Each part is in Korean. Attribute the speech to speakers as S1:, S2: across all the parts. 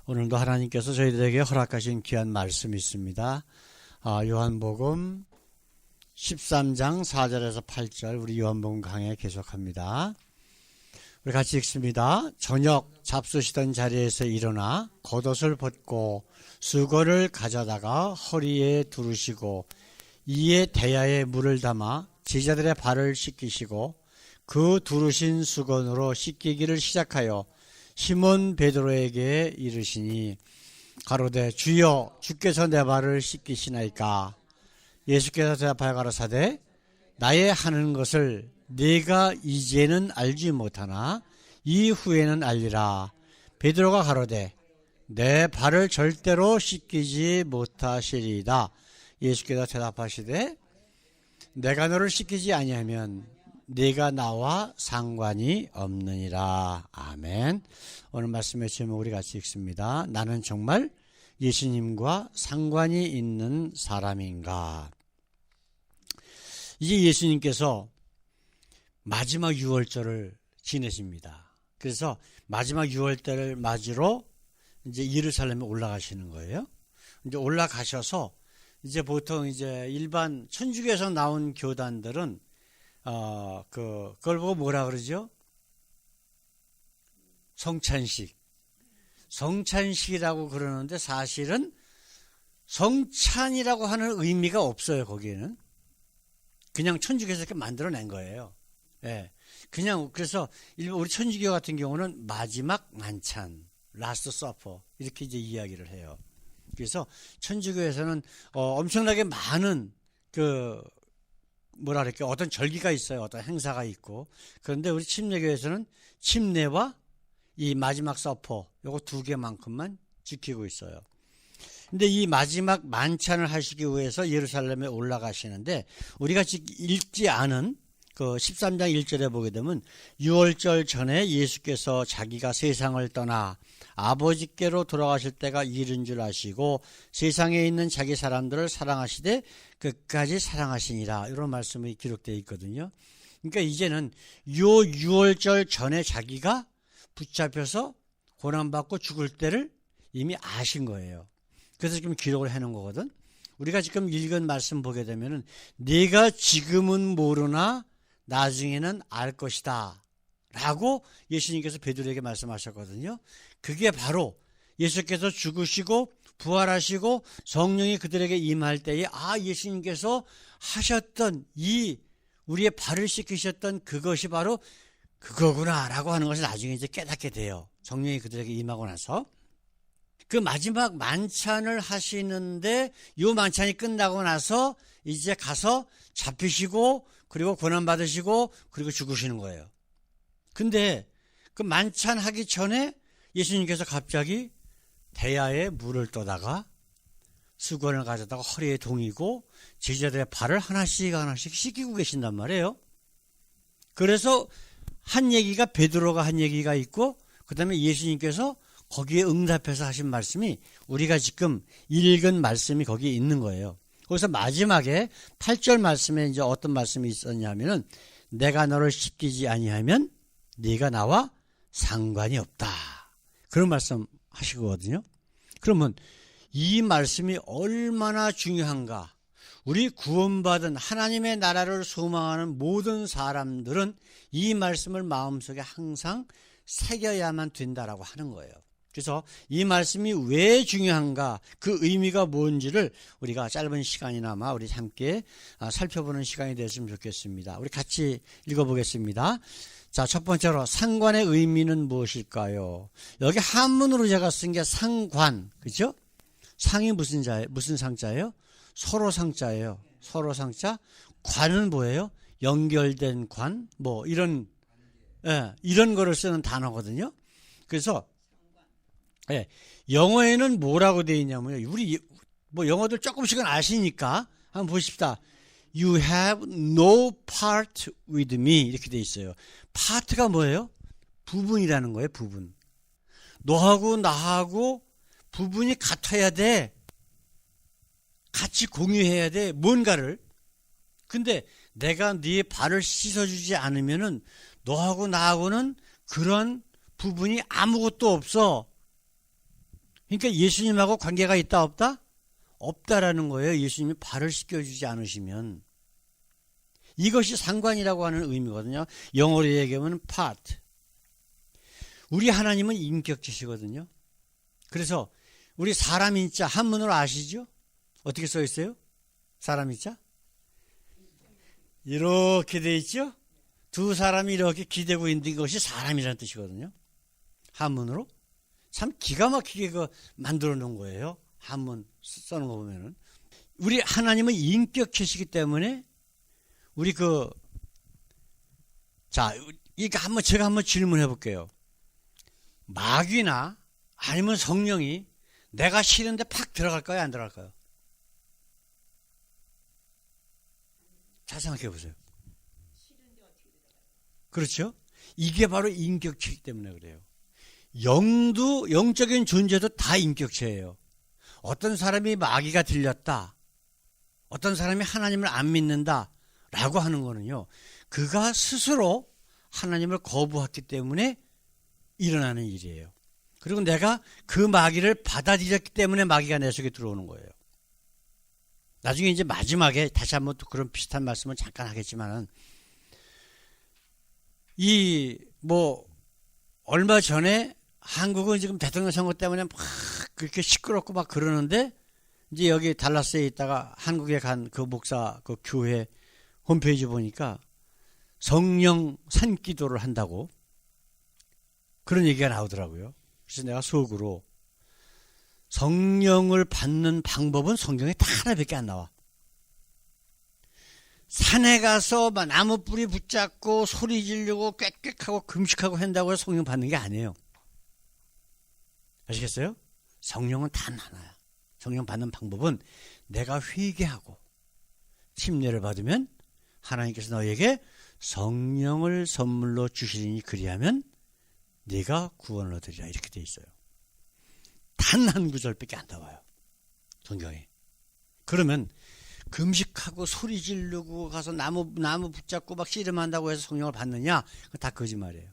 S1: 오늘도 하나님께서 저희들에게 허락하신 귀한 말씀이 있습니다. 요한복음 13장 4절에서 8절 우리 요한복음 강해 계속합니다. 우리 같이 읽습니다. 저녁 잡수시던 자리에서 일어나 겉옷을 벗고 수건을 가져다가 허리에 두르시고 이에 대야에 물을 담아 제자들의 발을 씻기시고 그 두르신 수건으로 씻기기를 시작하여 시몬 베드로에게 이르시니 가로되 주여 주께서 내 발을 씻기시나이까. 예수께서 대답하여 가라사대 나의 하는 것을 네가 이제는 알지 못하나 이후에는 알리라. 베드로가 가로되 내 발을 절대로 씻기지 못하시리이다. 예수께서 대답하시되 내가 너를 씻기지 아니하면 네가 나와 상관이 없느니라. 아멘. 오늘 말씀의 제목 우리 같이 읽습니다. 나는 정말 예수님과 상관이 있는 사람인가. 이제 예수님께서 마지막 유월절을 지내십니다. 그래서 마지막 유월절을 맞이로 이제 예루살렘에 올라가시는 거예요. 이제 올라가셔서 이제 보통 이제 일반 천주교에서 나온 교단들은 그걸 보고 뭐라 그러죠? 성찬식이라고 그러는데 사실은 성찬이라고 하는 의미가 없어요. 거기에는 그냥 천주교에서 이렇게 만들어낸 거예요. 예. 그냥 그래서 우리 천주교 같은 경우는 마지막 만찬, 라스트 서퍼 이렇게 이제 이야기를 해요. 그래서 천주교에서는 엄청나게 많은 뭐라 그럴까 어떤 절기가 있어요. 어떤 행사가 있고. 그런데 우리 침례교에서는 침례와 이 마지막 서퍼 요거 두 개만큼만 지키고 있어요. 근데 이 마지막 만찬을 하시기 위해서 예루살렘에 올라가시는데 우리가 읽지 않은 그 13장 1절에 보게 되면 유월절 전에 예수께서 자기가 세상을 떠나 아버지께로 돌아가실 때가 이른 줄 아시고 세상에 있는 자기 사람들을 사랑하시되 끝까지 사랑하시니라 이런 말씀이 기록되어 있거든요. 그러니까 이제는 요 유월절 전에 자기가 붙잡혀서 고난받고 죽을 때를 이미 아신 거예요. 그래서 지금 기록을 해놓은 거거든. 우리가 지금 읽은 말씀 보게 되면은 네가 지금은 모르나 나중에는 알 것이다 라고 예수님께서 베드로에게 말씀하셨거든요. 그게 바로 예수께서 죽으시고 부활하시고 성령이 그들에게 임할 때에 예수님께서 하셨던 이 우리의 발을 씻기셨던 그것이 바로 그거구나 라고 하는 것을 나중에 이제 깨닫게 돼요. 성령이 그들에게 임하고 나서 그 마지막 만찬을 하시는데 이 만찬이 끝나고 나서 이제 가서 잡히시고 그리고 고난받으시고 그리고 죽으시는 거예요. 근데 그 만찬 하기 전에 예수님께서 갑자기 대야에 물을 떠다가 수건을 가져다가 허리에 동이고 제자들의 발을 하나씩 씻기고 계신단 말이에요. 그래서 한 얘기가 베드로가 한 얘기가 있고 그 다음에 예수님께서 거기에 응답해서 하신 말씀이 우리가 지금 읽은 말씀이 거기에 있는 거예요. 거기서 마지막에 8절 말씀에 이제 어떤 말씀이 있었냐면은 내가 너를 씻기지 아니하면 네가 나와 상관이 없다. 그런 말씀 하시거든요. 그러면 이 말씀이 얼마나 중요한가. 우리 구원받은 하나님의 나라를 소망하는 모든 사람들은 이 말씀을 마음속에 항상 새겨야만 된다라고 하는 거예요. 그래서 이 말씀이 왜 중요한가, 그 의미가 뭔지를 우리가 짧은 시간이나마 우리 함께 살펴보는 시간이 됐으면 좋겠습니다. 우리 같이 읽어보겠습니다. 자, 첫 번째로 상관의 의미는 무엇일까요? 여기 한문으로 제가 쓴 게 상관, 그죠? 상이 무슨 상자예요? 서로 상자예요. 서로 상자. 관은 뭐예요? 연결된 관, 뭐 이런 거를 쓰는 단어거든요. 그래서 영어에는 뭐라고 되어 있냐면요. 우리 뭐 영어들 조금씩은 아시니까 한번 보십시다. You have no part with me 이렇게 되어 있어요. 파트가 뭐예요? 부분이라는 거예요. 부분. 너하고 나하고 부분이 같아야 돼. 같이 공유해야 돼. 뭔가를. 근데 내가 네 발을 씻어주지 않으면은 너하고 나하고는 그런 부분이 아무것도 없어. 그러니까 예수님하고 관계가 있다 없다? 없다라는 거예요. 예수님이 발을 씻겨주지 않으시면. 이것이 상관이라고 하는 의미거든요. 영어로 얘기하면 part. 우리 하나님은 인격체시거든요. 그래서 우리 사람 인자 한문으로 아시죠? 어떻게 써 있어요? 사람 인자? 이렇게 돼 있죠? 두 사람이 이렇게 기대고 있는 것이 사람이라는 뜻이거든요. 한문으로. 참 기가 막히게 만들어 놓은 거예요. 한문 써놓은 거 보면은. 우리 하나님은 인격체시기 때문에 우리 자, 이거 제가 한번 질문해 볼게요. 마귀나 아니면 성령이 내가 싫은데 팍 들어갈까요? 안 들어갈까요? 잘 생각해 보세요. 그렇죠? 이게 바로 인격체이기 때문에 그래요. 영적인 존재도 다 인격체예요. 어떤 사람이 마귀가 들렸다. 어떤 사람이 하나님을 안 믿는다. 라고 하는 거는요. 그가 스스로 하나님을 거부했기 때문에 일어나는 일이에요. 그리고 내가 그 마귀를 받아들였기 때문에 마귀가 내 속에 들어오는 거예요. 나중에 이제 마지막에 다시 한번 또 그런 비슷한 말씀을 잠깐 하겠지만은 얼마 전에 한국은 지금 대통령 선거 때문에 막 그렇게 시끄럽고 막 그러는데 이제 여기 달라스에 있다가 한국에 간 그 목사 그 교회 홈페이지 보니까 성령 산기도를 한다고 그런 얘기가 나오더라고요. 그래서 내가 속으로 성령을 받는 방법은 성경에 딱 하나밖에 안 나와. 산에 가서 막 나무 뿌리 붙잡고 소리 지르고 꽥꽥하고 금식하고 한다고 해서 성령 받는 게 아니에요. 아시겠어요? 성령은 단 하나야. 성령 받는 방법은 내가 회개하고 침례를 받으면 하나님께서 너에게 성령을 선물로 주시리니 그리하면 네가 구원을 얻으리라 이렇게 돼 있어요. 단 한 구절밖에 안 나와요. 성경에. 그러면 금식하고 소리 지르고 가서 나무 붙잡고 막 씨름한다고 해서 성령을 받느냐? 그거 다 거짓말이에요.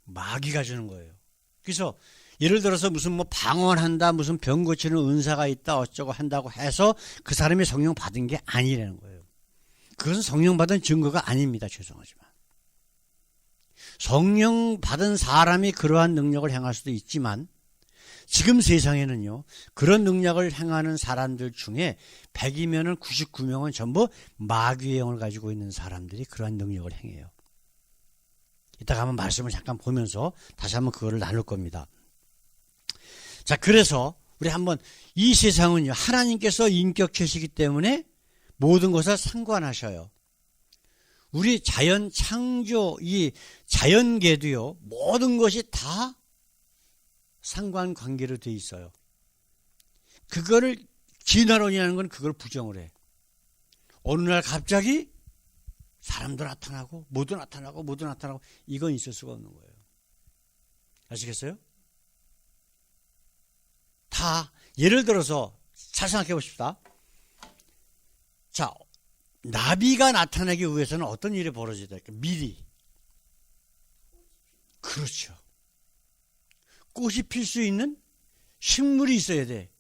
S1: 마귀가 주는 거예요. 그래서 예를 들어서 무슨 방언한다, 무슨 병 고치는 은사가 있다, 어쩌고 한다고 해서 그 사람이 성령 받은 게 아니라는 거예요. 그것은 성령 받은 증거가 아닙니다. 죄송하지만. 성령 받은 사람이 그러한 능력을 행할 수도 있지만 지금 세상에는요, 그런 능력을 행하는 사람들 중에 100이면 99명은 전부 마귀의 영을 가지고 있는 사람들이 그러한 능력을 행해요. 이따가 한번 말씀을 잠깐 보면서 다시 한번 그거를 나눌 겁니다. 자, 그래서 우리 한번 이 세상은요, 하나님께서 인격체시기 때문에 모든 것을 상관하셔요. 우리 자연 창조, 이 자연계도요, 모든 것이 다 상관관계로 돼 있어요. 그거를 진화론이라는 건 그걸 부정을 해. 어느 날 갑자기 사람도 나타나고 모두 나타나고 이건 있을 수가 없는 거예요. 아시겠어요? 다 예를 들어서 잘 생각해 보십시다. 자, 나비가 나타나기 위해서는 어떤 일이 벌어져야 될까? 미리. 그렇죠. 꽃이 필 수 있는 식물이 있어야 돼.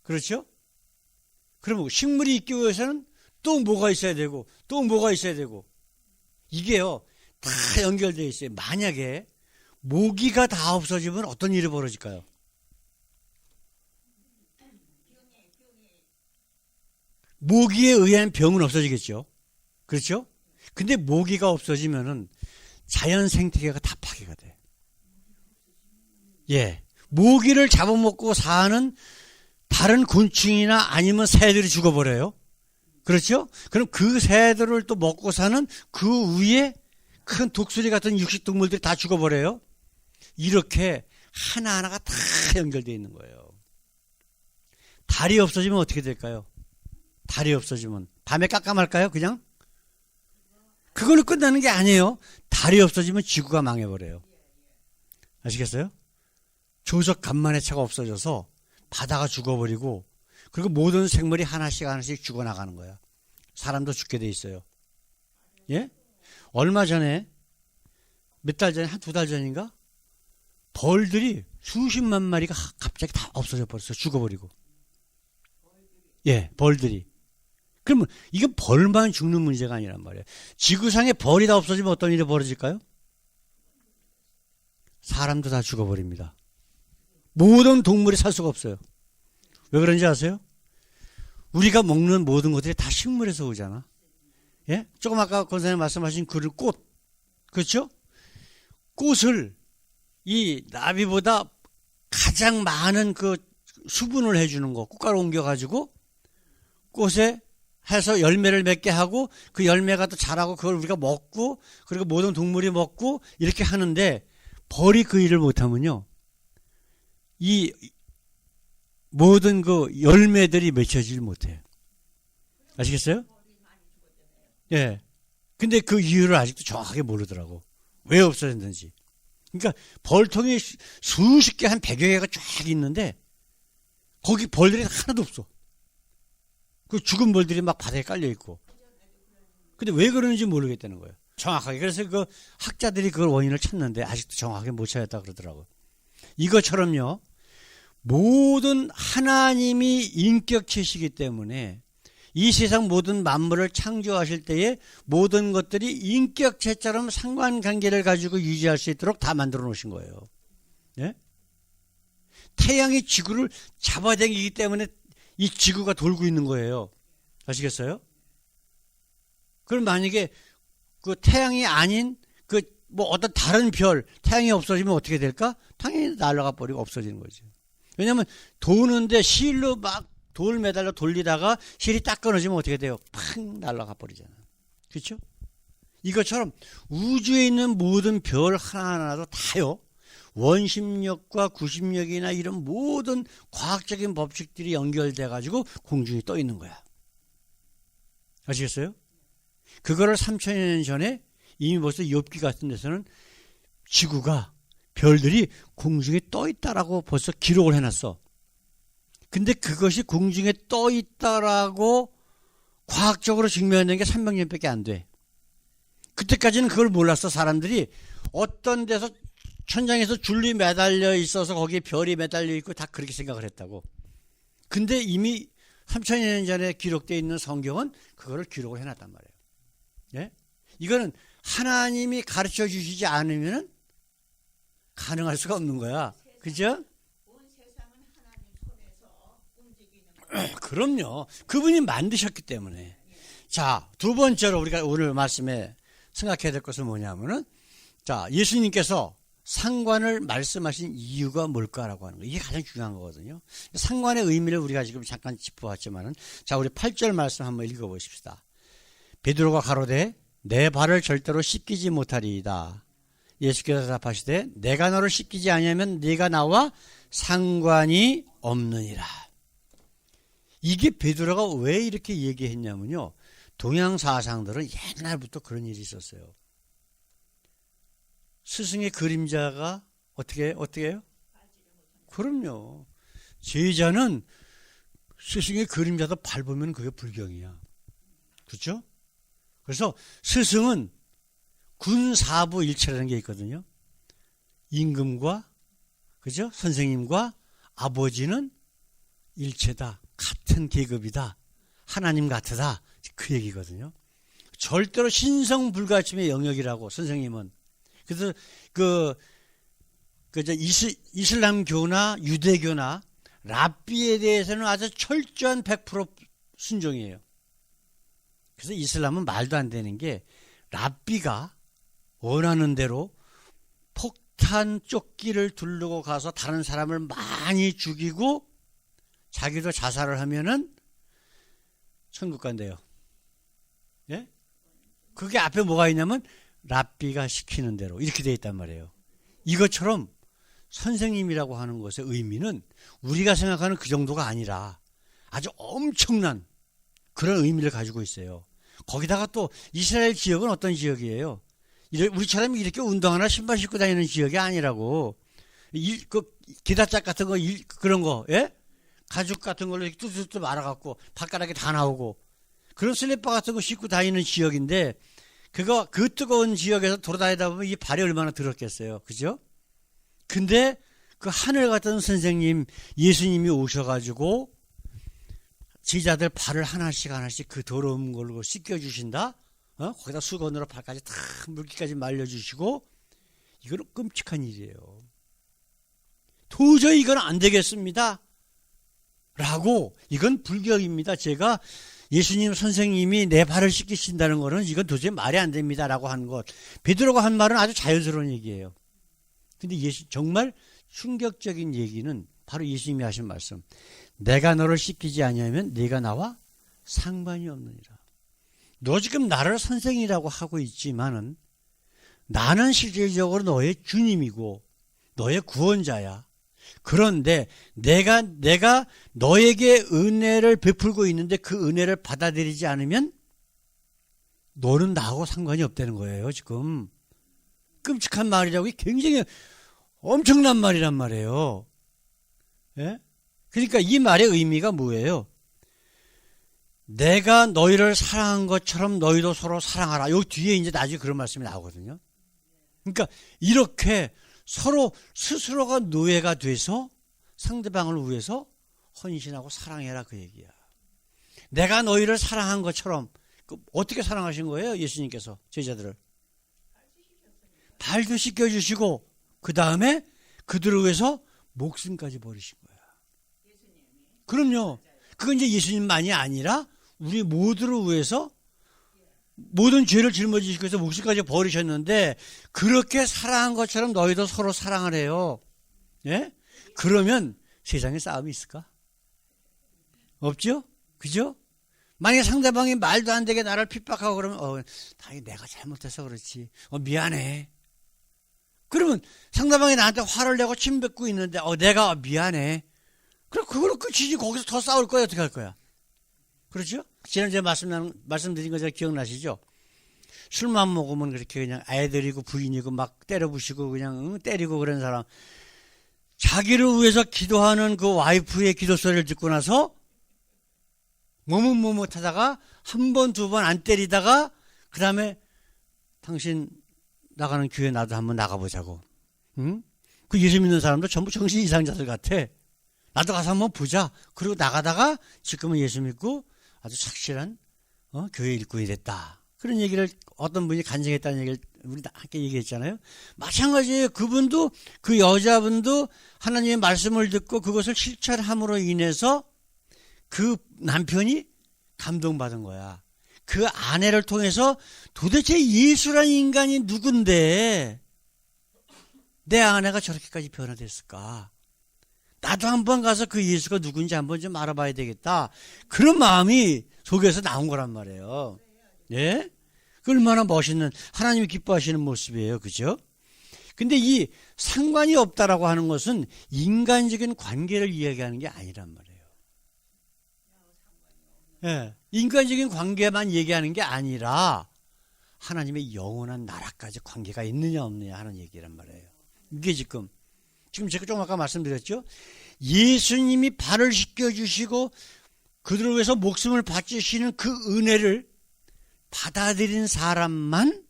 S1: 그렇죠? 그러면 식물이 있기 위해서는 또 뭐가 있어야 되고 또 뭐가 있어야 되고 이게요 다 연결되어 있어요. 만약에 모기가 다 없어지면 어떤 일이 벌어질까요? 모기에 의한 병은 없어지겠죠. 그렇죠? 근데 모기가 없어지면은 자연 생태계가 다 파괴가 돼. 예. 모기를 잡아먹고 사는 다른 곤충이나 아니면 새들이 죽어버려요. 그렇죠? 그럼 그 새들을 또 먹고 사는 그 위에 큰 독수리 같은 육식동물들이 다 죽어버려요. 이렇게 하나하나가 다 연결되어 있는 거예요. 달이 없어지면 어떻게 될까요? 달이 없어지면 밤에 깜깜할까요? 그냥? 그걸로 끝나는 게 아니에요. 달이 없어지면 지구가 망해버려요. 아시겠어요? 조석 간만의 차가 없어져서 바다가 죽어버리고 그리고 모든 생물이 하나씩 죽어나가는 거야. 사람도 죽게 돼 있어요. 예? 얼마 전에 몇 달 전에 한 2달 전인가? 벌들이 수십만 마리가 갑자기 다 없어져 버렸어. 죽어버리고. 예, 벌들이. 그러면 이건 벌만 죽는 문제가 아니란 말이에요. 지구상에 벌이 다 없어지면 어떤 일이 벌어질까요? 사람도 다 죽어버립니다. 모든 동물이 살 수가 없어요. 왜 그런지 아세요? 우리가 먹는 모든 것들이 다 식물에서 오잖아. 예? 조금 아까 권사님 말씀하신 꽃. 그렇죠? 꽃을 이 나비보다 가장 많은 그 수분을 해주는 거, 꽃가루 옮겨가지고 꽃에 해서 열매를 맺게 하고 그 열매가 또 자라고 그걸 우리가 먹고 그리고 모든 동물이 먹고 이렇게 하는데 벌이 그 일을 못하면요. 이 모든 그 열매들이 맺혀지질 못해. 아시겠어요? 예. 근데 그 이유를 아직도 정확하게 모르더라고. 왜 없어졌는지. 그러니까 벌통이 수십 개, 한 100여 개가 쫙 있는데 거기 벌들이 하나도 없어. 그 죽은 벌들이 막 바닥에 깔려 있고. 근데 왜 그러는지 모르겠다는 거예요. 정확하게. 그래서 그 학자들이 그걸 원인을 찾는데 아직도 정확하게 못 찾았다 그러더라고요. 이것처럼요. 모든 하나님이 인격체시기 때문에 이 세상 모든 만물을 창조하실 때에 모든 것들이 인격체처럼 상관관계를 가지고 유지할 수 있도록 다 만들어 놓으신 거예요. 예? 태양이 지구를 잡아당기기 때문에 이 지구가 돌고 있는 거예요. 아시겠어요? 그럼 만약에 그 태양이 아닌 그 뭐 어떤 다른 별, 태양이 없어지면 어떻게 될까? 당연히 날아가 버리고 없어지는 거죠. 왜냐하면 도는데 실로 막 돌 매달려 돌리다가 실이 딱 끊어지면 어떻게 돼요? 팍 날아가 버리잖아요. 그렇죠? 이것처럼 우주에 있는 모든 별 하나하나도 다요. 원심력과 구심력이나 이런 모든 과학적인 법칙들이 연결돼 가지고 공중에 떠 있는 거야. 아시겠어요? 그거를 3000년 전에 이미 벌써 욥기 같은 데서는 지구가 별들이 공중에 떠 있다라고 벌써 기록을 해놨어. 근데 그것이 공중에 떠 있다라고 과학적으로 증명하는 게 300년밖에 안 돼. 그때까지는 그걸 몰랐어. 사람들이 어떤 데서 천장에서 줄이 매달려 있어서 거기에 별이 매달려 있고 다 그렇게 생각을 했다고. 근데 이미 3000년 전에 기록되어 있는 성경은 그거를 기록을 해놨단 말이에요. 예? 이거는 하나님이 가르쳐 주시지 않으면 가능할 수가 없는 거야. 그죠? 그럼요. 그분이 만드셨기 때문에. 자, 두 번째로 우리가 오늘 말씀에 생각해야 될 것은 뭐냐면은, 자, 예수님께서 상관을 말씀하신 이유가 뭘까라고 하는 거예요. 이게 가장 중요한 거거든요. 상관의 의미를 우리가 지금 잠깐 짚어봤지만은, 자, 우리 8절 말씀 한번 읽어보십시다. 베드로가 가로되 내 발을 절대로 씻기지 못하리이다. 예수께서 대답하시되 내가 너를 씻기지 아니하면 네가 나와 상관이 없느니라. 이게 베드로가 왜 이렇게 얘기했냐면요. 동양 사상들은 옛날부터 그런 일이 있었어요. 스승의 그림자가 어떻게 해요? 그럼요. 제자는 스승의 그림자도 밟으면 그게 불경이야. 그렇죠? 그래서 스승은 군사부 일체라는 게 있거든요. 임금과 그죠? 선생님과 아버지는 일체다. 같은 계급이다. 하나님 같으다. 그 얘기거든요. 절대로 신성불가침의 영역이라고 선생님은. 그래서 이슬람교나 유대교나 랍비에 대해서는 아주 철저한 100% 순종이에요. 그래서 이슬람은 말도 안 되는 게 랍비가 원하는 대로 폭탄 조끼를 두르고 가서 다른 사람을 많이 죽이고 자기도 자살을 하면은 천국 간대요. 예? 그게 앞에 뭐가 있냐면 랍비가 시키는 대로 이렇게 돼 있단 말이에요. 이것처럼 선생님이라고 하는 것의 의미는 우리가 생각하는 그 정도가 아니라 아주 엄청난 그런 의미를 가지고 있어요. 거기다가 또 이스라엘 지역은 어떤 지역이에요? 우리처럼 이렇게 운동하나 신발 신고 다니는 지역이 아니라고. 그 기다짝 같은 거 그런 거, 예? 가죽 같은 걸로 이렇게 뚜뚜뚜 말아갖고 발가락이 다 나오고 그런 슬리퍼 같은 거 신고 다니는 지역인데 그 뜨거운 지역에서 돌아다니다 보면 이 발이 얼마나 더럽겠어요. 그죠? 근데 그 하늘 같은 선생님 예수님이 오셔가지고 제자들 발을 하나씩 하나씩 그 더러운 걸로 씻겨주신다. 거기다 수건으로 발까지 다 물기까지 말려주시고, 이거는 끔찍한 일이에요. 도저히 이건 안 되겠습니다 라고, 이건 불경입니다. 제가 예수님 선생님이 내 발을 씻기신다는 거는 이건 도저히 말이 안 됩니다 라고 하는 것. 베드로가 한 말은 아주 자연스러운 얘기예요. 근데 정말 충격적인 얘기는 바로 예수님이 하신 말씀. 내가 너를 씻기지 아니하면 네가 나와 상관이 없느니라. 너 지금 나를 선생이라고 하고 있지만은 나는 실질적으로 너의 주님이고 너의 구원자야. 그런데 내가 너에게 은혜를 베풀고 있는데 그 은혜를 받아들이지 않으면 너는 나하고 상관이 없다는 거예요. 지금 끔찍한 말이라고, 굉장히 엄청난 말이란 말이에요. 예? 그러니까 이 말의 의미가 뭐예요? 내가 너희를 사랑한 것처럼 너희도 서로 사랑하라. 여기 뒤에 이제 나중에 그런 말씀이 나오거든요. 그러니까 이렇게 서로 스스로가 노예가 돼서 상대방을 위해서 헌신하고 사랑해라, 그 얘기야. 내가 너희를 사랑한 것처럼. 어떻게 사랑하신 거예요? 예수님께서 제자들을 발도 씻겨주시고 그 다음에 그들을 위해서 목숨까지 버리신 거야. 그럼요. 그건 이제 예수님만이 아니라 우리 모두를 위해서 모든 죄를 짊어지시기 위해서 목숨까지 버리셨는데, 그렇게 사랑한 것처럼 너희도 서로 사랑을 해요. 예? 그러면 세상에 싸움이 있을까? 없죠? 그죠? 만약에 상대방이 말도 안 되게 나를 핍박하고 그러면 당연히 내가 잘못해서 그렇지. 미안해. 그러면 상대방이 나한테 화를 내고 침 뱉고 있는데 내가 미안해. 그럼 그걸로 끝이지. 거기서 더 싸울 거야. 어떻게 할 거야? 그렇죠? 지난주에 말씀드린 거 잘 기억나시죠? 술만 먹으면 그렇게 그냥 애들이고 부인이고 막 때려부시고 그냥 때리고 그런 사람. 자기를 위해서 기도하는 그 와이프의 기도 소리를 듣고 나서 머뭇머뭇하다가 한 번, 두 번 안 때리다가 그 다음에 당신 나가는 교회 나도 한번 나가보자고. 응? 그 예수 믿는 사람도 전부 정신 이상자들 같아. 나도 가서 한번 보자. 그리고 나가다가 지금은 예수 믿고 아주 착실한 교회 일꾼이 됐다. 그런 얘기를 어떤 분이 간증했다는 얘기를 우리 다 함께 얘기했잖아요. 마찬가지예요. 그분도, 그 여자분도 하나님의 말씀을 듣고 그것을 실천함으로 인해서 그 남편이 감동받은 거야. 그 아내를 통해서 도대체 예수란 인간이 누군데 내 아내가 저렇게까지 변화됐을까? 나도 한번 가서 그 예수가 누군지 한번 좀 알아봐야 되겠다. 그런 마음이 속에서 나온 거란 말이에요. 예? 그 얼마나 멋있는, 하나님이 기뻐하시는 모습이에요. 그죠? 근데 이 상관이 없다라고 하는 것은 인간적인 관계를 이야기하는 게 아니란 말이에요. 예, 인간적인 관계만 얘기하는 게 아니라 하나님의 영원한 나라까지 관계가 있느냐 없느냐 하는 얘기란 말이에요. 이게 지금 제가 좀 아까 말씀드렸죠. 예수님이 발을 씻겨주시고 그들을 위해서 목숨을 바치시는 그 은혜를 받아들인 사람만,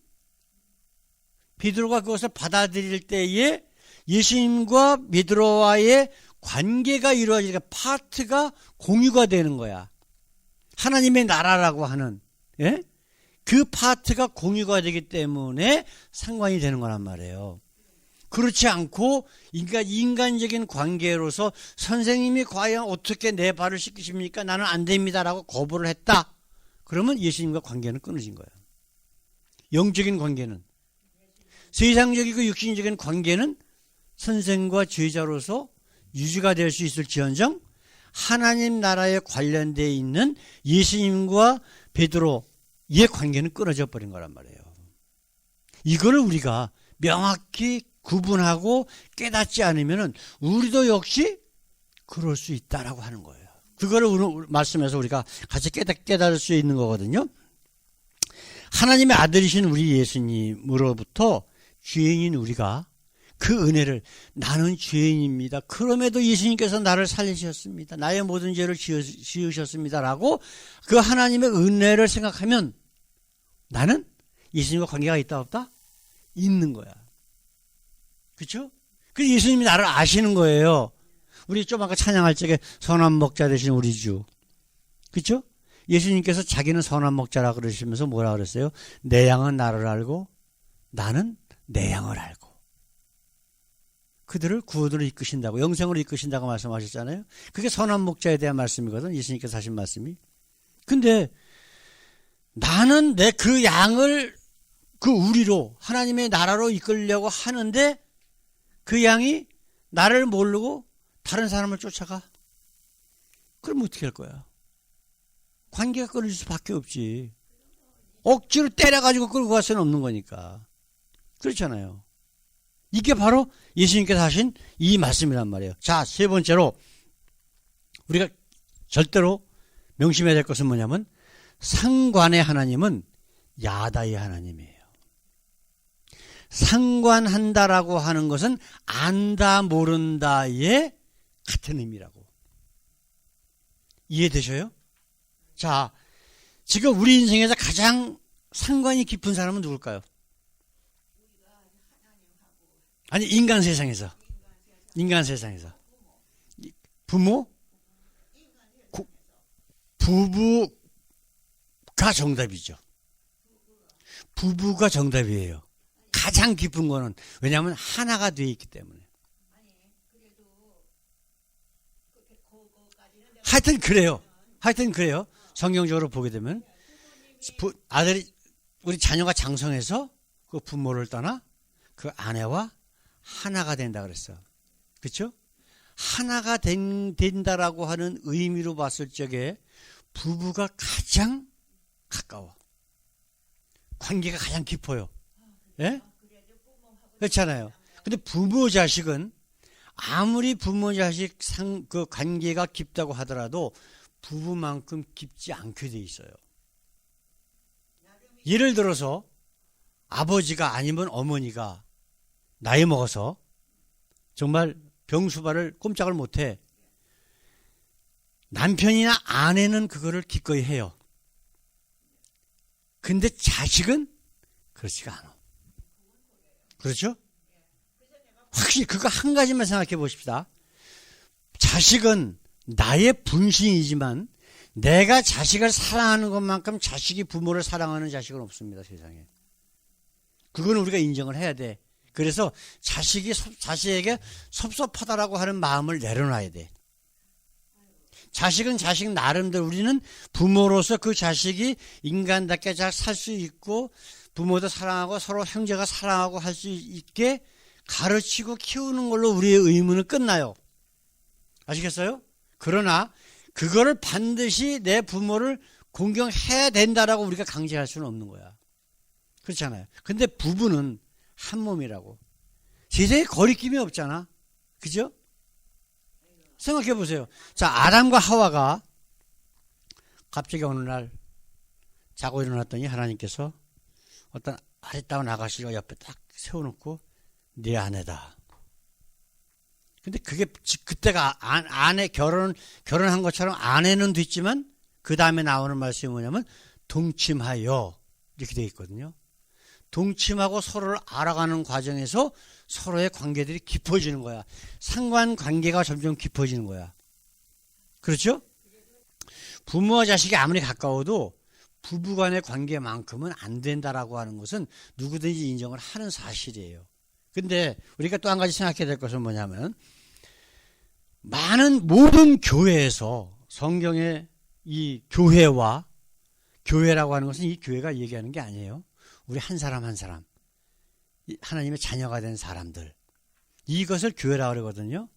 S1: 베드로가 그것을 받아들일 때에 예수님과 베드로와의 관계가 이루어지니까 파트가 공유가 되는 거야. 하나님의 나라라고 하는, 예? 그 파트가 공유가 되기 때문에 상관이 되는 거란 말이에요. 그렇지 않고 인간적인 관계로서 선생님이 과연 어떻게 내 발을 씻기십니까? 나는 안 됩니다라고 거부를 했다. 그러면 예수님과 관계는 끊어진 거예요. 영적인 관계는, 세상적이고 육신적인 관계는 선생과 제자로서 유지가 될 수 있을지언정 하나님 나라에 관련되어 있는 예수님과 베드로의 관계는 끊어져 버린 거란 말이에요. 이거를 우리가 명확히 구분하고 깨닫지 않으면 우리도 역시 그럴 수 있다라고 하는 거예요. 그거를 오늘 말씀에서 우리가 같이 깨달을 수 있는 거거든요. 하나님의 아들이신 우리 예수님으로부터 죄인인 우리가 그 은혜를, 나는 죄인입니다. 그럼에도 예수님께서 나를 살리셨습니다. 나의 모든 죄를 지으셨습니다라고 그 하나님의 은혜를 생각하면 나는 예수님과 관계가 있다 없다? 있는 거야. 그렇죠? 그래서 예수님이 나를 아시는 거예요. 우리 좀 아까 찬양할 적에 선한 목자 되신 우리 주. 그렇죠? 예수님께서 자기는 선한 목자라 그러시면서 뭐라 그랬어요? 내 양은 나를 알고 나는 내 양을 알고. 그들을 구원으로 이끄신다고, 영생으로 이끄신다고 말씀하셨잖아요. 그게 선한 목자에 대한 말씀이거든, 예수님께서 하신 말씀이. 근데 나는 내 그 양을 그 우리로, 하나님의 나라로 이끌려고 하는데 그 양이 나를 모르고 다른 사람을 쫓아가. 그럼 어떻게 할 거야? 관계가 끊어질 수밖에 없지. 억지로 때려가지고 끌고 갈 수는 없는 거니까. 그렇잖아요. 이게 바로 예수님께서 하신 이 말씀이란 말이에요. 자, 세 번째로 우리가 절대로 명심해야 될 것은 뭐냐면 상관의 하나님은 야다의 하나님이에요. 상관한다라고 하는 것은 안다 모른다의 같은 의미라고. 이해되셔요? 자, 지금 우리 인생에서 가장 상관이 깊은 사람은 누굴까요? 아니, 인간 세상에서. 부모? 부부가 정답이죠. 부부가 정답이에요. 가장 깊은 거는. 왜냐하면 하나가 되어 있기 때문에. 하여튼 그래요. 성경적으로 보게 되면 아들이, 우리 자녀가 장성해서 그 부모를 떠나 그 아내와 하나가 된다 그랬어. 그렇죠? 하나가 된다라고 하는 의미로 봤을 적에 부부가 가장 가까워. 관계가 가장 깊어요. 예? 그렇잖아요. 근데 부모 자식은 아무리 부모 자식 그 관계가 깊다고 하더라도 부부만큼 깊지 않게 돼 있어요. 예를 들어서 아버지가 아니면 어머니가 나이 먹어서 정말 병수발을 꼼짝을 못해. 남편이나 아내는 그거를 기꺼이 해요. 근데 자식은 그렇지가 않아. 그렇죠? 확실히 그거 한 가지만 생각해 보십시다. 자식은 나의 분신이지만 내가 자식을 사랑하는 것만큼 자식이 부모를 사랑하는 자식은 없습니다, 세상에. 그거는 우리가 인정을 해야 돼. 그래서 자식에게 섭섭하다라고 하는 마음을 내려놔야 돼. 자식은 자식 나름대로 우리는 부모로서 그 자식이 인간답게 잘 살 수 있고 부모도 사랑하고 서로 형제가 사랑하고 할 수 있게 가르치고 키우는 걸로 우리의 의무는 끝나요. 아시겠어요? 그러나 그거를 반드시 내 부모를 공경해야 된다라고 우리가 강제할 수는 없는 거야. 그렇잖아요. 근데 부부는 한 몸이라고. 세상에 거리낌이 없잖아. 그죠? 생각해 보세요. 자, 아담과 하와가 갑자기 어느 날 자고 일어났더니 하나님께서 어떤 아리따운 아가씨가 옆에 딱 세워놓고 네 아내다. 근데 그게 그때가 아내 결혼한 것처럼 아내는 됐지만 그 다음에 나오는 말씀이 뭐냐면 동침하여 이렇게 되어 있거든요. 동침하고 서로를 알아가는 과정에서 서로의 관계들이 깊어지는 거야. 상관관계가 점점 깊어지는 거야. 그렇죠? 부모와 자식이 아무리 가까워도 부부간의 관계만큼은 안 된다라고 하는 것은 누구든지 인정을 하는 사실이에요. 근데 우리가 또 한 가지 생각해야 될 것은 뭐냐면 모든 교회에서 성경의 이 교회라고 하는 것은 이 교회가 얘기하는 게 아니에요. 우리 한 사람 한 사람, 하나님의 자녀가 된 사람들, 이것을 교회라고 그러거든요.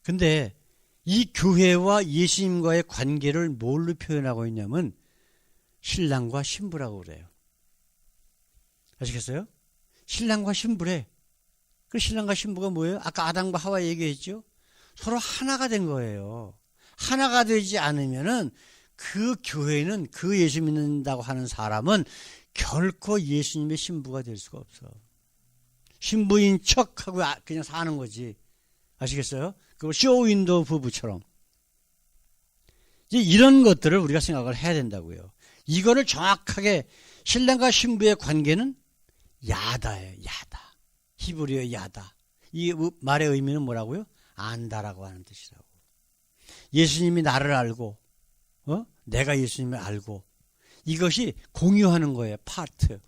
S1: 근데 이 교회와 예수님과의 관계를 뭘로 표현하고 있냐면 신랑과 신부라고 그래요. 아시겠어요? 신랑과 신부래. 그 신랑과 신부가 뭐예요? 아까 아담과 하와 얘기했죠? 서로 하나가 된 거예요. 하나가 되지 않으면은 그 교회는, 그 예수 믿는다고 하는 사람은 결코 예수님의 신부가 될 수가 없어. 신부인 척하고 그냥 사는 거지. 아시겠어요? 그 쇼윈도 부부처럼. 이제 이런 것들을 우리가 생각을 해야 된다고요. 이거를 정확하게 신랑과 신부의 관계는 야다예요. 야다. 히브리어 야다. 이 말의 의미는 뭐라고요? 안다라고 하는 뜻이라고. 예수님이 나를 알고, 내가 예수님을 알고, 이것이 공유하는 거예요. 파트.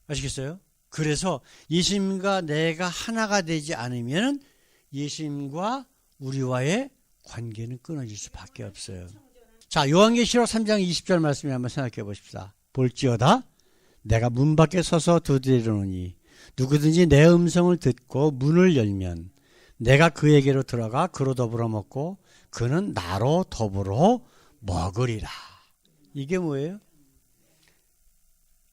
S1: 아시겠어요? 그래서 예수님과 내가 하나가 되지 않으면 예수님과 우리와의 관계는 끊어질 수밖에 없어요. 자, 요한계시록 3장 20절 말씀을 한번 생각해 보십시다. 볼지어다 내가 문 밖에 서서 두드리노니 누구든지 내 음성을 듣고 문을 열면 내가 그에게로 들어가 그로 더불어 먹고 그는 나로 더불어 먹으리라. 이게 뭐예요?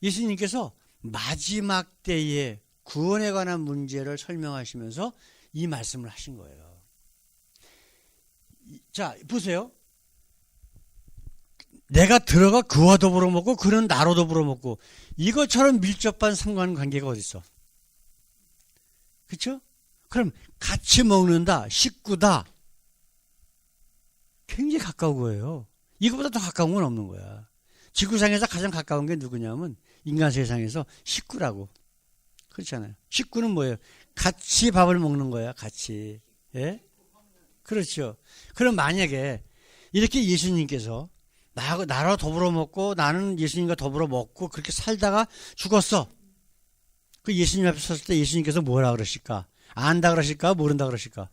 S1: 예수님께서 마지막 때에 구원에 관한 문제를 설명하시면서 이 말씀을 하신 거예요. 자, 보세요. 내가 들어가 그와 더불어 먹고 그는 나로 더불어 먹고, 이것처럼 밀접한 상관관계가 어디 있어? 그렇죠? 그럼 같이 먹는다, 식구다, 굉장히 가까운 거예요. 이거보다 더 가까운 건 없는 거야. 지구상에서 가장 가까운 게 누구냐면 인간 세상에서 식구라고. 그렇잖아요. 식구는 뭐예요? 같이 밥을 먹는 거야. 같이. 예? 그렇죠. 그럼 만약에 이렇게 예수님께서 나로 더불어 먹고 나는 예수님과 더불어 먹고 그렇게 살다가 죽었어. 그 예수님 앞에 섰을 때 예수님께서 뭐라 그러실까? 안다 그러실까? 모른다 그러실까?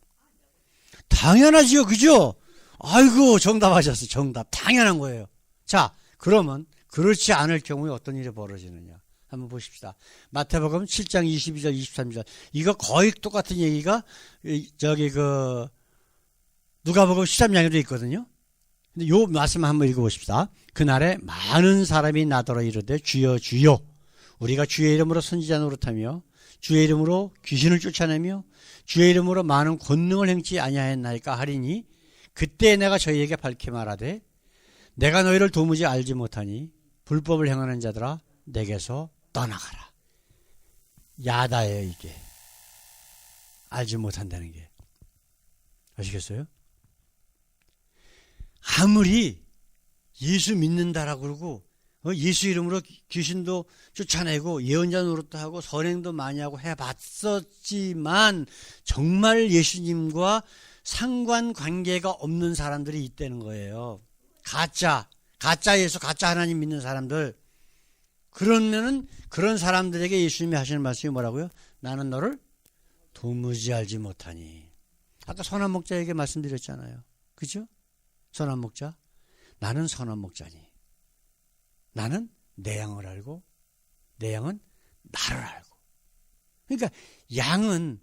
S1: 당연하지요. 그죠? 아이고, 정답하셨어. 정답. 당연한 거예요. 자, 그러면 그렇지 않을 경우에 어떤 일이 벌어지느냐. 한번 보십시다. 마태복음 7장 22절 23절. 이거 거의 똑같은 얘기가 누가복음 13장에도 있거든요. 근데 요 말씀 한번 읽어보십시다. 그날에 많은 사람이 나더러 이르되 주여 주여 우리가 주의 이름으로 선지자 노릇하며 주의 이름으로 귀신을 쫓아내며 주의 이름으로 많은 권능을 행치 아니하였나이까 하리니 그때 내가 저희에게 밝히 말하되 내가 너희를 도무지 알지 못하니 불법을 행하는 자들아 내게서 떠나가라. 야다예요. 이게 알지 못한다는 게. 아시겠어요? 아무리 예수 믿는다라고 그러고 예수 이름으로 귀신도 쫓아내고 예언자 노릇도 하고 선행도 많이 하고 해봤었지만 정말 예수님과 상관관계가 없는 사람들이 있다는 거예요. 가짜 예수, 가짜 하나님 믿는 사람들. 그러면은 그런 사람들에게 예수님이 하시는 말씀이 뭐라고요? 나는 너를 도무지 알지 못하니. 아까 선한 목자에게 말씀드렸잖아요. 그죠? 선한 목자. 나는 선한 목자니. 나는 내 양을 알고 내 양은 나를 알고. 그러니까 양은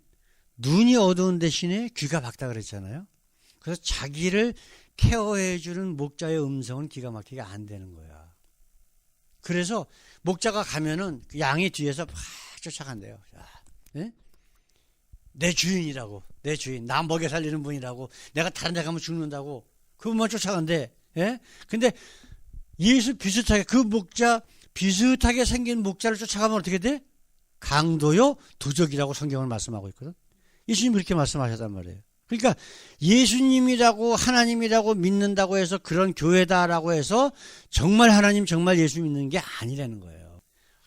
S1: 눈이 어두운 대신에 귀가 밝다 그랬잖아요. 그래서 자기를 케어해주는 목자의 음성은 기가 막히게 안 되는 거야. 그래서 목자가 가면은 그 양이 뒤에서 막 쫓아간대요. 네? 내 주인이라고, 내 주인, 나 먹여 살리는 분이라고, 내가 다른 데 가면 죽는다고 그분만 쫓아간대. 예? 근데 예수 비슷하게 그 목자 비슷하게 생긴 목자를 쫓아가면 어떻게 돼? 강도요 도적이라고 성경을 말씀하고 있거든. 예수님 그렇게 말씀하셨단 말이에요. 그러니까 예수님이라고 하나님이라고 믿는다고 해서 그런 교회다라고 해서 정말 하나님 정말 예수 믿는 게 아니라는 거예요.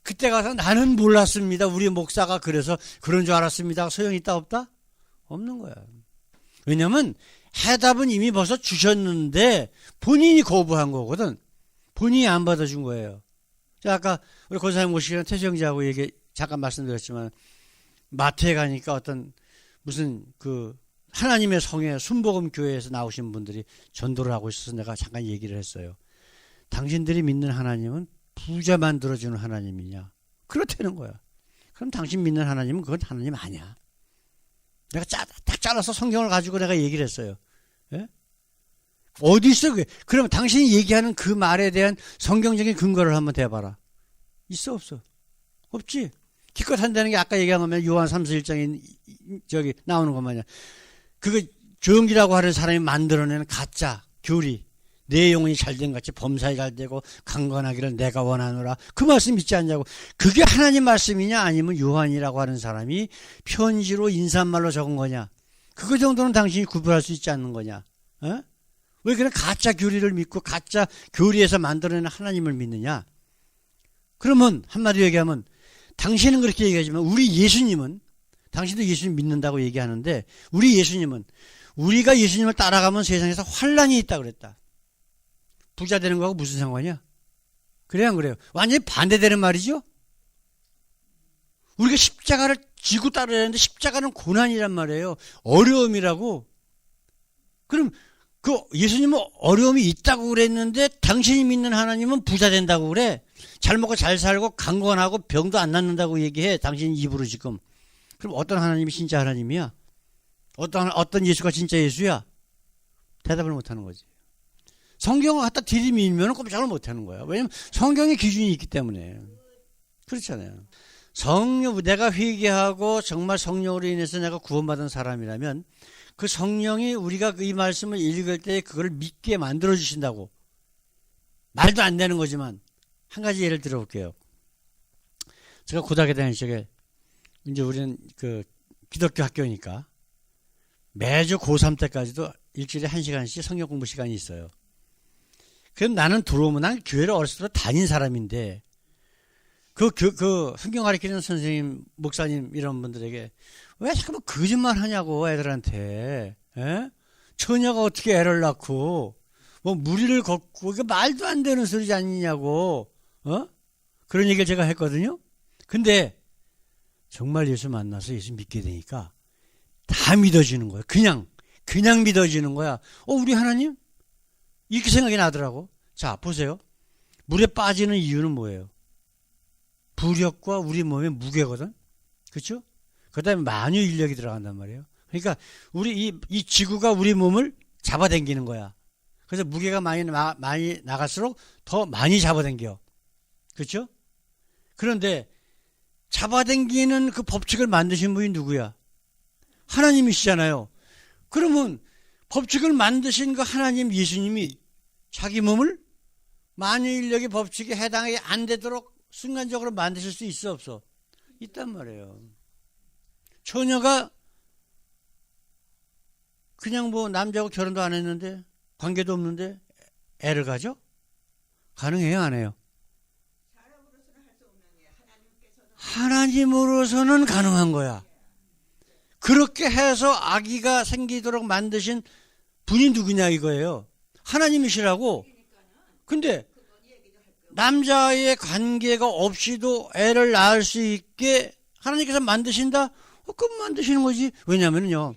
S1: 그때 가서 나는 몰랐습니다. 우리 목사가 그래서 그런 줄 알았습니다. 소용이 있다 없다? 없는 거야. 왜냐하면 해답은 이미 벌써 주셨는데 본인이 거부한 거거든. 본인이 안 받아준 거예요. 자, 아까 우리 권사님 모시기는 태수형제하고 얘기 잠깐 말씀드렸지만 마트에 가니까 어떤 무슨 그 하나님의 성에 순복음 교회에서 나오신 분들이 전도를 하고 있어서 내가 잠깐 얘기를 했어요. 당신들이 믿는 하나님은 부자 만들어주는 하나님이냐? 그렇다는 거야. 그럼 당신 믿는 하나님은 그건 하나님 아니야. 내가 딱 잘라서 성경을 가지고 내가 얘기를 했어요. 예? 어디 있어 그게? 그러면 당신이 얘기하는 그 말에 대한 성경적인 근거를 한번 대봐라. 있어 없어? 없지. 기껏 한다는 게 아까 얘기한 거면 요한 3서 1장에 저기 나오는 것만이야. 그거 조용기라고 하는 사람이 만들어내는 가짜 교리. 내 영혼이 잘된 같이 범사에 잘되고 강건하기를 내가 원하노라. 그 말씀 믿지 않냐고. 그게 하나님 말씀이냐 아니면 요한이라고 하는 사람이 편지로 인사말로 적은 거냐. 그거 정도는 당신이 구별할 수 있지 않는 거냐. 어? 왜 그런 가짜 교리를 믿고 가짜 교리에서 만들어내는 하나님을 믿느냐. 그러면 한마디로 얘기하면 당신은 그렇게 얘기하지만 우리 예수님은 당신도 예수님 믿는다고 얘기하는데 우리 예수님은 우리가 예수님을 따라가면 세상에서 환란이 있다 그랬다. 부자 되는 거하고 무슨 상관이야? 그래요, 안 그래요? 완전히 반대되는 말이죠? 우리가 십자가를 지고 따라야 하는데 십자가는 고난이란 말이에요. 어려움이라고. 그럼 그 예수님은 어려움이 있다고 그랬는데 당신이 믿는 하나님은 부자 된다고 그래. 잘 먹고 잘 살고 강건하고 병도 안 낫는다고 얘기해. 당신 입으로 지금. 그럼 어떤 하나님이 진짜 하나님이야? 어떤 예수가 진짜 예수야? 대답을 못하는 거지. 성경을 갖다 들이밀면 꼼짝을 못하는 거야. 왜냐면 성경의 기준이 있기 때문에. 그렇잖아요. 내가 회개하고 정말 성령으로 인해서 내가 구원받은 사람이라면 그 성령이 우리가 이 말씀을 읽을 때 그걸 믿게 만들어 주신다고. 말도 안 되는 거지만 한 가지 예를 들어볼게요. 제가 고등학교 다닐 적에 이제 우리는 그 기독교 학교니까 매주 고3 때까지도 일주일에 1시간씩 성경 공부 시간이 있어요. 그럼 나는 들어오면 난 교회를 어렸을 때 다닌 사람인데 그 성경 가르치는 선생님, 목사님 이런 분들에게 왜 자꾸 거짓말 하냐고 애들한테. 에? 처녀가 어떻게 애를 낳고 뭐 무리를 걷고 이게 말도 안 되는 소리지 않느냐고. 그런 얘기를 제가 했거든요. 근데 정말 예수 만나서 예수 믿게 되니까 다 믿어지는 거야. 그냥 믿어지는 거야. 우리 하나님? 이렇게 생각이 나더라고. 자, 보세요. 물에 빠지는 이유는 뭐예요? 부력과 우리 몸의 무게거든. 그렇죠? 그다음에 만유 인력이 들어간단 말이에요. 그러니까 우리 이 지구가 우리 몸을 잡아당기는 거야. 그래서 무게가 많이 나갈수록 더 많이 잡아당겨. 그렇죠? 그런데 잡아당기는 그 법칙을 만드신 분이 누구야? 하나님이시잖아요. 그러면 법칙을 만드신 그 하나님 예수님이 자기 몸을 만유 인력의 법칙에 해당이 안 되도록 순간적으로 만드실 수 있어 없어? 있단 말이에요. 처녀가 그냥 뭐 남자하고 결혼도 안 했는데 관계도 없는데 애를 가져? 가능해요, 안 해요? 하나님으로서는 가능한 거야. 그렇게 해서 아기가 생기도록 만드신 분이 누구냐 이거예요. 하나님이시라고. 근데 남자의 관계가 없이도 애를 낳을 수 있게 하나님께서 만드신다? 그럼 만드시는 거지. 왜냐면요,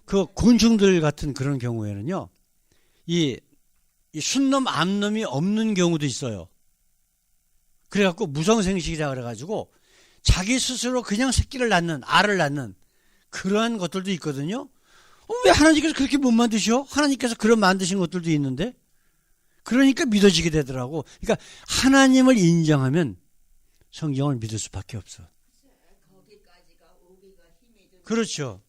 S1: 그 곤충들 같은 그런 경우에는요, 이 순놈, 암놈이 없는 경우도 있어요. 그래갖고 무성생식이라 그래가지고 자기 스스로 그냥 새끼를 낳는, 알을 낳는 그러한 것들도 있거든요. 왜 하나님께서 그렇게 못 만드셔? 하나님께서 그런 만드신 것들도 있는데? 그러니까 믿어지게 되더라고. 그러니까 하나님을 인정하면 성경을 믿을 수밖에 없어. 그렇죠.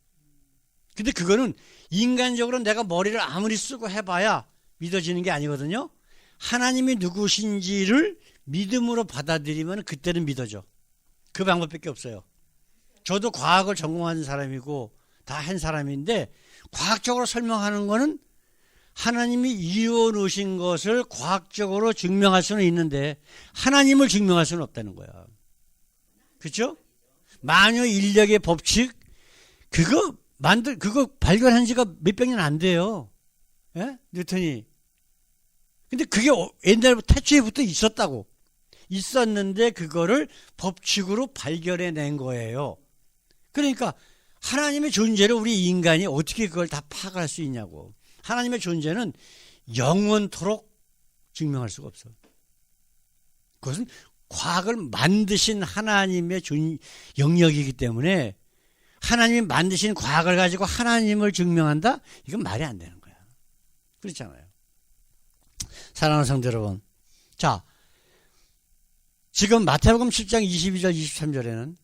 S1: 근데 그거는 인간적으로 내가 머리를 아무리 쓰고 해봐야 믿어지는 게 아니거든요. 하나님이 누구신지를 믿음으로 받아들이면 그때는 믿어져. 그 방법밖에 없어요. 저도 과학을 전공한 사람이고 다 한 사람인데 과학적으로 설명하는 거는 하나님이 이루어 놓으신 것을 과학적으로 증명할 수는 있는데 하나님을 증명할 수는 없다는 거야. 그렇죠? 만유 인력의 법칙 그거 발견한 지가 몇백 년 안 돼요. 예? 뉴턴이. 근데 그게 옛날부터 태초에부터 있었다고. 있었는데 그거를 법칙으로 발견해 낸 거예요. 그러니까 하나님의 존재를 우리 인간이 어떻게 그걸 다 파악할 수 있냐고. 하나님의 존재는 영원토록 증명할 수가 없어. 그것은 과학을 만드신 하나님의 영역이기 때문에 하나님이 만드신 과학을 가지고 하나님을 증명한다? 이건 말이 안 되는 거야. 그렇잖아요. 사랑하는 성도 여러분. 자, 지금 마태복음 7장 22절 23절에는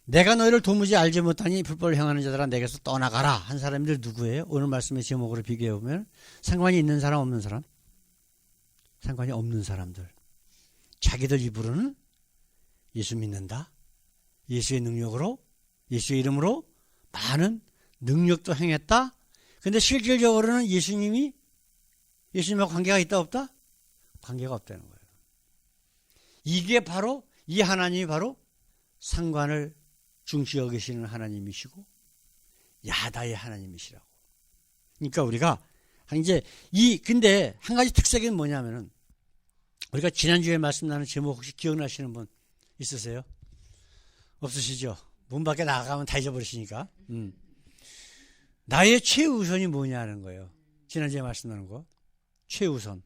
S1: 내가 너희를 도무지 알지 못하니 불법을 행하는 자들아 내게서 떠나가라 한 사람들 누구예요? 오늘 말씀의 제목으로 비교해보면 상관이 있는 사람 없는 사람? 상관이 없는 사람들. 자기들 입으로는 예수 믿는다. 예수의 능력으로 예수의 이름으로 많은 능력도 행했다. 근데 실질적으로는 예수님하고 관계가 있다 없다? 관계가 없다는 거예요. 이게 바로 이 하나님이 바로 상관을 중시 여기시는 하나님이시고 야다의 하나님이시라고. 그러니까 우리가 이제 근데 한 가지 특색은 뭐냐면은 우리가 지난주에 말씀 나눈 제목 혹시 기억나시는 분 있으세요? 없으시죠? 문 밖에 나가면 다 잊어버리시니까. 나의 최우선이 뭐냐는 거예요. 지난주에 말씀 나눈 거. 최우선.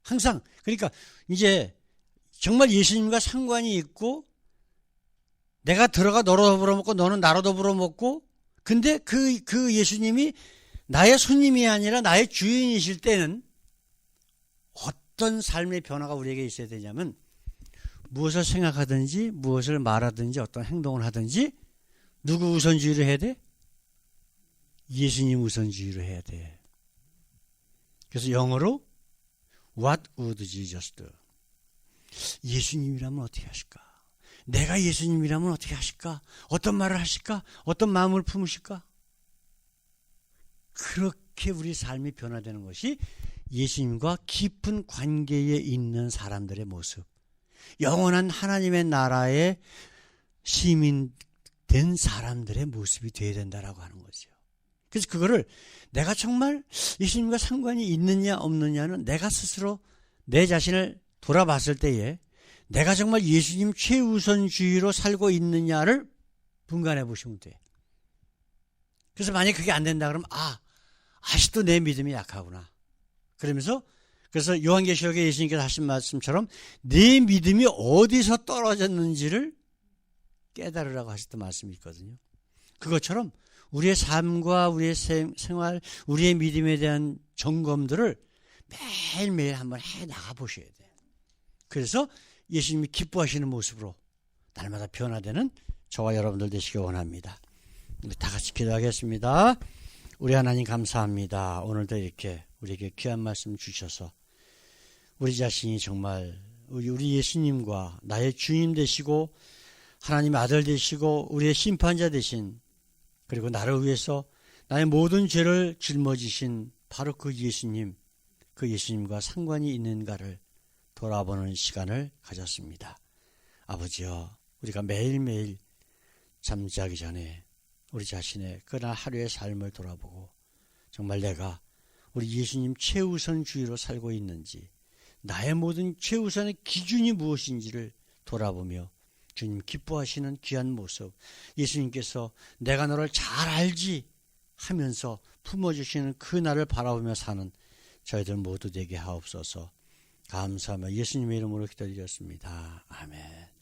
S1: 항상 그러니까 이제 정말 예수님과 상관이 있고 내가 들어가 너로 더불어 먹고 너는 나로 더불어 먹고 근데 그 예수님이 나의 손님이 아니라 나의 주인이실 때는 어떤 삶의 변화가 우리에게 있어야 되냐면 무엇을 생각하든지 무엇을 말하든지 어떤 행동을 하든지 누구 우선주의로 해야 돼? 예수님 우선주의로 해야 돼. 그래서 영어로 What would Jesus do? 예수님이라면 어떻게 하실까? 내가 예수님이라면 어떻게 하실까? 어떤 말을 하실까? 어떤 마음을 품으실까? 그렇게 우리 삶이 변화되는 것이 예수님과 깊은 관계에 있는 사람들의 모습, 영원한 하나님의 나라의 시민 된 사람들의 모습이 되어야 된다라고 하는 거죠. 그래서 그거를 내가 정말 예수님과 상관이 있느냐 없느냐는 내가 스스로 내 자신을 돌아봤을 때에 내가 정말 예수님 최우선주의로 살고 있느냐를 분간해 보시면 돼. 그래서 만약에 그게 안 된다 그러면 아직도 내 믿음이 약하구나. 그러면서 그래서 요한계시록에 예수님께서 하신 말씀처럼 내 믿음이 어디서 떨어졌는지를 깨달으라고 하셨던 말씀이 있거든요. 그것처럼 우리의 삶과 우리의 생활, 우리의 믿음에 대한 점검들을 매일매일 한번 해 나가 보셔야 돼요. 그래서 예수님이 기뻐하시는 모습으로 날마다 변화되는 저와 여러분들 되시기 원합니다. 우리 다 같이 기도하겠습니다. 우리 하나님 감사합니다. 오늘도 이렇게 우리에게 귀한 말씀 주셔서 우리 자신이 정말 우리 예수님과 나의 주님 되시고 하나님의 아들 되시고 우리의 심판자 되신 그리고 나를 위해서 나의 모든 죄를 짊어지신 바로 그 예수님과 상관이 있는가를 돌아보는 시간을 가졌습니다. 아버지여, 우리가 매일매일 잠자기 전에 우리 자신의 그날 하루의 삶을 돌아보고 정말 내가 우리 예수님 최우선주의로 살고 있는지 나의 모든 최우선의 기준이 무엇인지를 돌아보며 주님 기뻐하시는 귀한 모습, 예수님께서 내가 너를 잘 알지 하면서 품어주시는 그 날을 바라보며 사는 저희들 모두 되게 하옵소서. 감사하며 예수님의 이름으로 기도드렸습니다. 아멘.